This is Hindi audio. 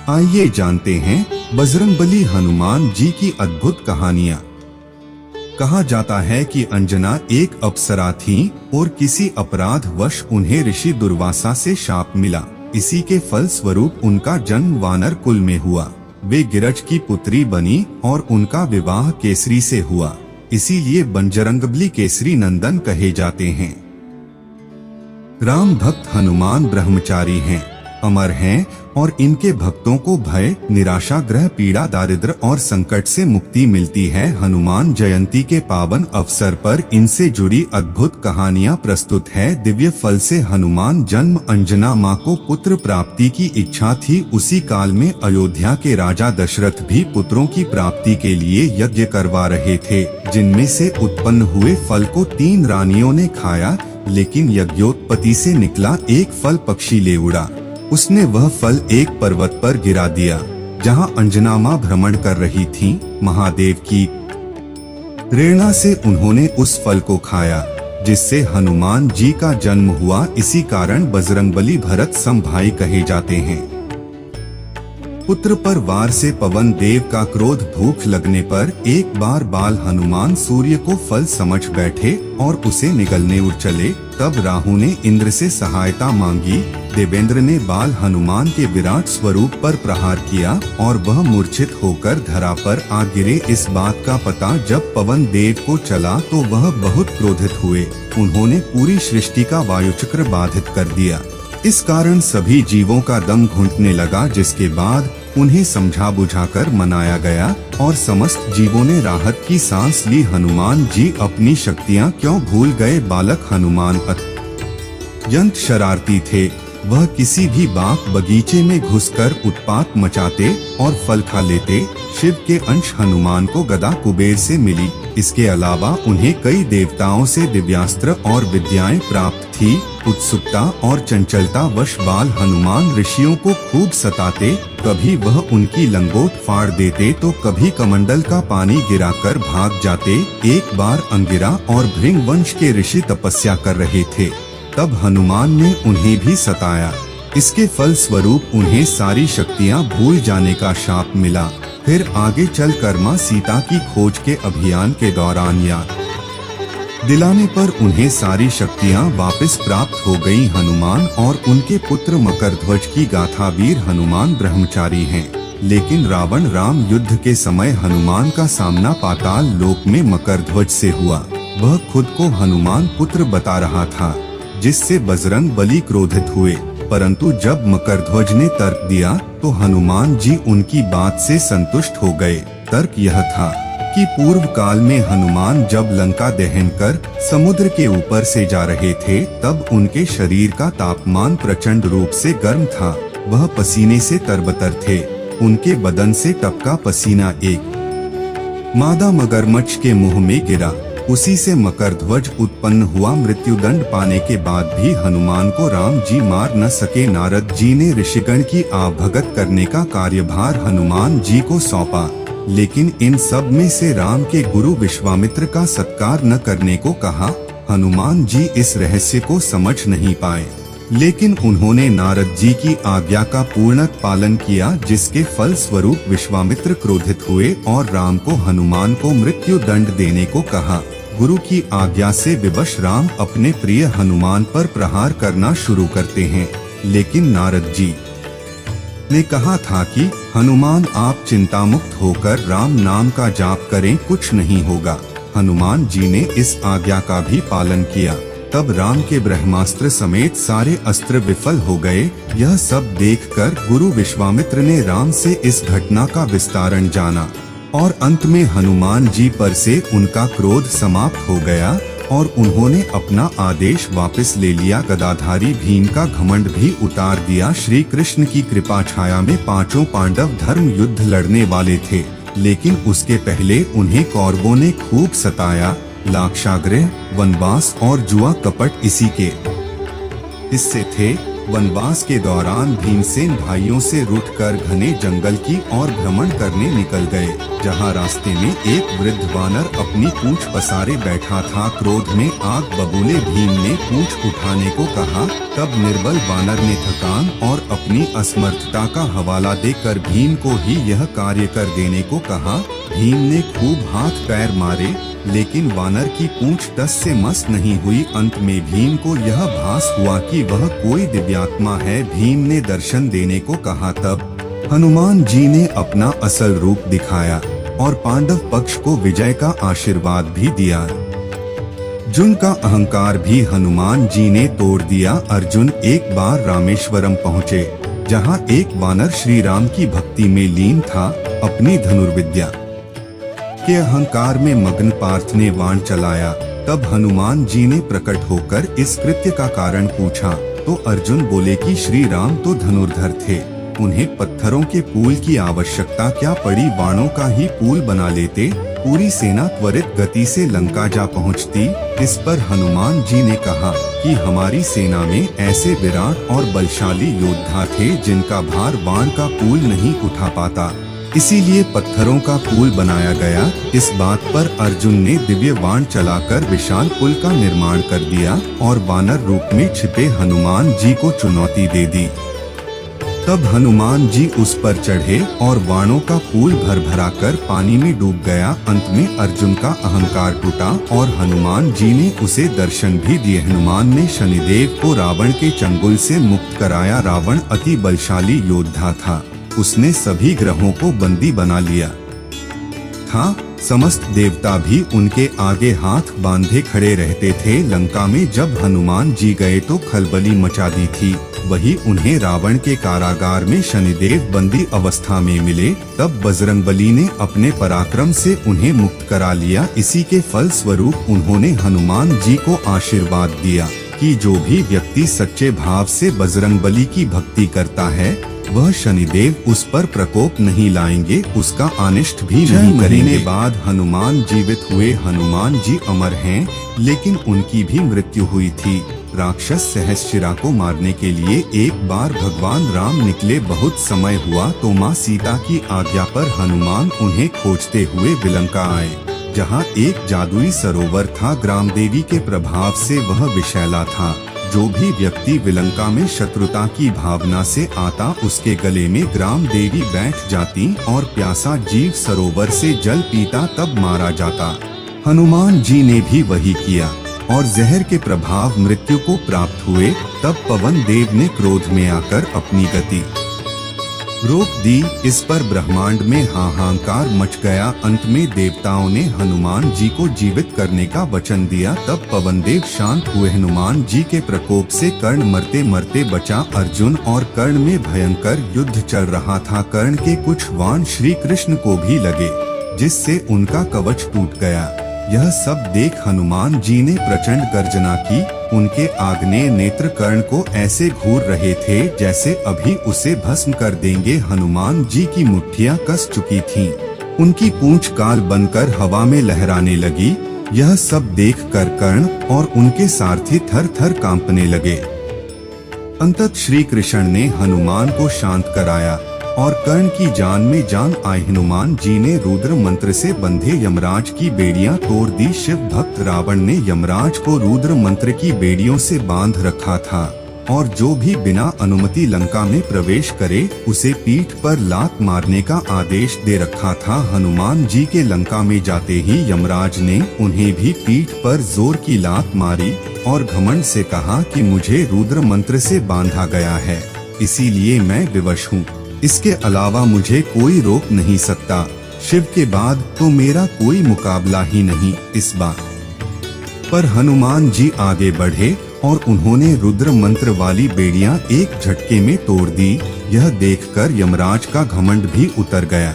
आइए जानते हैं बजरंगबली हनुमान जी की अद्भुत कहानियाँ। कहा जाता है कि अंजना एक अप्सरा थीं और किसी अपराध वश उन्हें ऋषि दुर्वासा से शाप मिला। इसी के फल स्वरूप उनका जन्म वानर कुल में हुआ। वे गिरज की पुत्री बनी और उनका विवाह केसरी से हुआ। इसीलिए बजरंगबली केसरी नंदन कहे जाते हैं। राम भक्त हनुमान ब्रह्मचारी हैं, अमर हैं और इनके भक्तों को भय, निराशा, ग्रह पीड़ा, दारिद्र्य और संकट से मुक्ति मिलती है। हनुमान जयंती के पावन अवसर पर इनसे जुड़ी अद्भुत कहानियां प्रस्तुत है। दिव्य फल से हनुमान जन्म। अंजना माँ को पुत्र प्राप्ति की इच्छा थी। उसी काल में अयोध्या के राजा दशरथ भी पुत्रों की प्राप्ति के लिए यज्ञ करवा रहे थे, जिनमें से उत्पन्न हुए फल को 3 रानियों ने खाया, लेकिन यज्ञोत्पत्ति से निकला एक फल पक्षी ले उड़ा। उसने वह फल एक पर्वत पर गिरा दिया, जहां अंजना माँ भ्रमण कर रही थीं। महादेव की प्रेरणा से उन्होंने उस फल को खाया, जिससे हनुमान जी का जन्म हुआ। इसी कारण बजरंगबली भरत सम भाई कहे जाते हैं। पुत्र पर वार से पवन देव का क्रोध। भूख लगने पर एक बार बाल हनुमान सूर्य को फल समझ बैठे और उसे निगलने उड़ चले। तब राहु ने इंद्र से सहायता मांगी। देवेंद्र ने बाल हनुमान के विराट स्वरूप पर प्रहार किया और वह मूर्छित होकर धरा पर आ गिरे। इस बात का पता जब पवन देव को चला तो वह बहुत क्रोधित हुए। उन्होंने पूरी सृष्टि का वायुचक्र बाधित कर दिया। इस कारण सभी जीवों का दम घुटने लगा, जिसके बाद उन्हें समझा बुझाकर मनाया गया और समस्त जीवों ने राहत की सांस ली। हनुमान जी अपनी शक्तियाँ क्यों भूल गए? बालक हनुमान अत्यंत शरारती थे। वह किसी भी बाग बगीचे में घुसकर उत्पात मचाते और फल खा लेते। शिव के अंश हनुमान को गदा कुबेर से मिली। इसके अलावा उन्हें कई देवताओं से दिव्यास्त्र और विद्याएं प्राप्त थी। उत्सुकता और चंचलता वश बाल हनुमान ऋषियों को खूब सताते। कभी वह उनकी लंगोट फाड़ देते तो कभी कमंडल का पानी गिराकर भाग जाते। एक बार अंगिरा और भृंग वंश के ऋषि तपस्या कर रहे थे, तब हनुमान ने उन्हें भी सताया। इसके फल स्वरूप उन्हें सारी शक्तियां भूल जाने का शाप मिला। फिर आगे चलकर मां सीता की खोज के अभियान के दौरान याद दिलाने पर उन्हें सारी शक्तियां वापस प्राप्त हो गई। हनुमान और उनके पुत्र मकरध्वज की गाथा। वीर हनुमान ब्रह्मचारी हैं, लेकिन रावण राम युद्ध के समय हनुमान का सामना पाताल लोक में मकरध्वज से हुआ। वह खुद को हनुमान पुत्र बता रहा था, जिससे बजरंगबली क्रोधित हुए। परंतु जब मकरध्वज ने तर्क दिया तो हनुमान जी उनकी बात से संतुष्ट हो गए। तर्क यह था कि पूर्व काल में हनुमान जब लंका दहन कर समुद्र के ऊपर से जा रहे थे, तब उनके शरीर का तापमान प्रचंड रूप से गर्म था। वह पसीने से तरबतर थे। उनके बदन से टपका पसीना एक मादा मगरमच्छ के मुंह में गिरा। उसी से मकरध्वज उत्पन्न हुआ। मृत्युदंड पाने के बाद भी हनुमान को राम जी मार न सके। नारद जी ने ऋषिगण की आवभगत करने का कार्यभार हनुमान जी को सौंपा, लेकिन इन सब में से राम के गुरु विश्वामित्र का सत्कार न करने को कहा। हनुमान जी इस रहस्य को समझ नहीं पाए, लेकिन उन्होंने नारद जी की आज्ञा का पूर्णतः पालन किया, जिसके फल स्वरूप विश्वामित्र क्रोधित हुए और राम को हनुमान को मृत्यु दंड देने को कहा। गुरु की आज्ञा से विवश राम अपने प्रिय हनुमान पर प्रहार करना शुरू करते हैं, लेकिन नारद जी ने कहा था कि हनुमान आप चिंता मुक्त होकर राम नाम का जाप करें, कुछ नहीं होगा। हनुमान जी ने इस आज्ञा का भी पालन किया। तब राम के ब्रह्मास्त्र समेत सारे अस्त्र विफल हो गए। यह सब देखकर गुरु विश्वामित्र ने राम से इस घटना का विस्तारण जाना और अंत में हनुमान जी पर से उनका क्रोध समाप्त हो गया और उन्होंने अपना आदेश वापस ले लिया। गदाधारी भीम का घमंड भी उतार दिया। श्री कृष्ण की कृपा छाया में 5 पांडव धर्म युद्ध लड़ने वाले थे, लेकिन उसके पहले उन्हें कौरवों ने खूब सताया। लाक्षागृह, वनवास और जुआ कपट इसी के हिस्से थे। वनवास के दौरान भीमसेन भाइयों से रूठकर घने जंगल की ओर भ्रमण करने निकल गए, जहां रास्ते में एक वृद्ध वानर अपनी पूंछ पसारे बैठा था। क्रोध में आग बबूले भीम ने पूंछ उठाने को कहा। तब निर्बल वानर ने थकान और अपनी असमर्थता का हवाला देकर भीम को ही यह कार्य कर देने को कहा। भीम ने खूब हाथ पैर मारे, लेकिन वानर की पूंछ टस से मस नहीं हुई। अंत में भीम को यह भास हुआ कि वह कोई दिव्यात्मा है। भीम ने दर्शन देने को कहा। तब हनुमान जी ने अपना असल रूप दिखाया और पांडव पक्ष को विजय का आशीर्वाद भी दिया। अर्जुन का अहंकार भी हनुमान जी ने तोड़ दिया। अर्जुन एक बार रामेश्वरम पहुँचे, जहाँ एक वानर श्री राम की भक्ति में लीन था। अपनी धनुर्विद्या के अहंकार में मग्न पार्थ ने बाण चलाया। तब हनुमान जी ने प्रकट होकर इस कृत्य का कारण पूछा, तो अर्जुन बोले कि श्री राम तो धनुर्धर थे, उन्हें पत्थरों के पुल की आवश्यकता क्या पड़ी, बाणों का ही पुल बना लेते, पूरी सेना त्वरित गति से लंका जा पहुंचती। इस पर हनुमान जी ने कहा कि हमारी सेना में ऐसे विराट और बलशाली योद्धा थे जिनका भार बाण का पुल नहीं उठा पाता, इसीलिए पत्थरों का पुल बनाया गया। इस बात पर अर्जुन ने दिव्य बाण चलाकर विशाल पुल का निर्माण कर दिया और वानर रूप में छिपे हनुमान जी को चुनौती दे दी। तब हनुमान जी उस पर चढ़े और बाणों का पुल भर भरा कर पानी में डूब गया। अंत में अर्जुन का अहंकार टूटा और हनुमान जी ने उसे दर्शन भी दिए। हनुमान ने शनिदेव को रावण के चंगुल से मुक्त कराया। रावण अति बलशाली योद्धा था, उसने सभी ग्रहों को बंदी बना लिया था। समस्त देवता भी उनके आगे हाथ बांधे खड़े रहते थे। लंका में जब हनुमान जी गए तो खलबली मचा दी थी। वही उन्हें रावण के कारागार में शनिदेव बंदी अवस्था में मिले। तब बजरंगबली ने अपने पराक्रम से उन्हें मुक्त करा लिया। इसी के फल स्वरूप उन्होंने हनुमान जी को आशीर्वाद दिया कि जो भी व्यक्ति सच्चे भाव से बजरंगबली की भक्ति करता है, वह शनिदेव उस पर प्रकोप नहीं लाएंगे, उसका अनिष्ट भी नहीं करेंगे। बाद हनुमान जीवित हुए। हनुमान जी अमर हैं, लेकिन उनकी भी मृत्यु हुई थी। राक्षस सहस्शिरा को मारने के लिए एक बार भगवान राम निकले। बहुत समय हुआ तो माँ सीता की आज्ञा पर हनुमान उन्हें खोजते हुए विलंका आए, जहाँ एक जादुई सरोवर था। ग्राम देवी के प्रभाव से वह विषैला था। जो भी व्यक्ति विलंका में शत्रुता की भावना से आता, उसके गले में ग्राम देवी बैठ जाती और प्यासा जीव सरोवर से जल पीता तब मारा जाता। हनुमान जी ने भी वही किया और जहर के प्रभाव मृत्यु को प्राप्त हुए। तब पवन देव ने क्रोध में आकर अपनी गति रोक दी। इस पर ब्रह्मांड में हाहाकार मच गया। अंत में देवताओं ने हनुमान जी को जीवित करने का वचन दिया। तब पवनदेव शांत हुए। हनुमान जी के प्रकोप से कर्ण मरते मरते बचा। अर्जुन और कर्ण में भयंकर युद्ध चल रहा था। कर्ण के कुछ बाण श्री कृष्ण को भी लगे, जिससे उनका कवच टूट गया। यह सब देख हनुमान जी ने प्रचंड गर्जना की। उनके आग्नेय नेत्र कर्ण को ऐसे घूर रहे थे जैसे अभी उसे भस्म कर देंगे। हनुमान जी की मुट्ठियां कस चुकी थीं। उनकी पूंछ काल बनकर हवा में लहराने लगी। यह सब देखकर कर्ण और उनके सारथी थर थर कांपने लगे। अंतत श्री कृष्ण ने हनुमान को शांत कराया और कर्ण की जान में जान आई। हनुमान जी ने रुद्र मंत्र से बंधे यमराज की बेड़ियां तोड़ दी। शिव भक्त रावण ने यमराज को रुद्र मंत्र की बेड़ियों से बांध रखा था और जो भी बिना अनुमति लंका में प्रवेश करे, उसे पीठ पर लात मारने का आदेश दे रखा था। हनुमान जी के लंका में जाते ही यमराज ने उन्हें भी पीठ पर जोर की लात मारी और घमंड से कहा कि मुझे रुद्र मंत्र से बांधा गया है, इसीलिए मैं विवश हूँ। इसके अलावा मुझे कोई रोक नहीं सकता। शिव के बाद तो मेरा कोई मुकाबला ही नहीं। इस बात पर हनुमान जी आगे बढ़े और उन्होंने रुद्र मंत्र वाली बेड़ियां एक झटके में तोड़ दी। यह देखकर यमराज का घमंड भी उतर गया।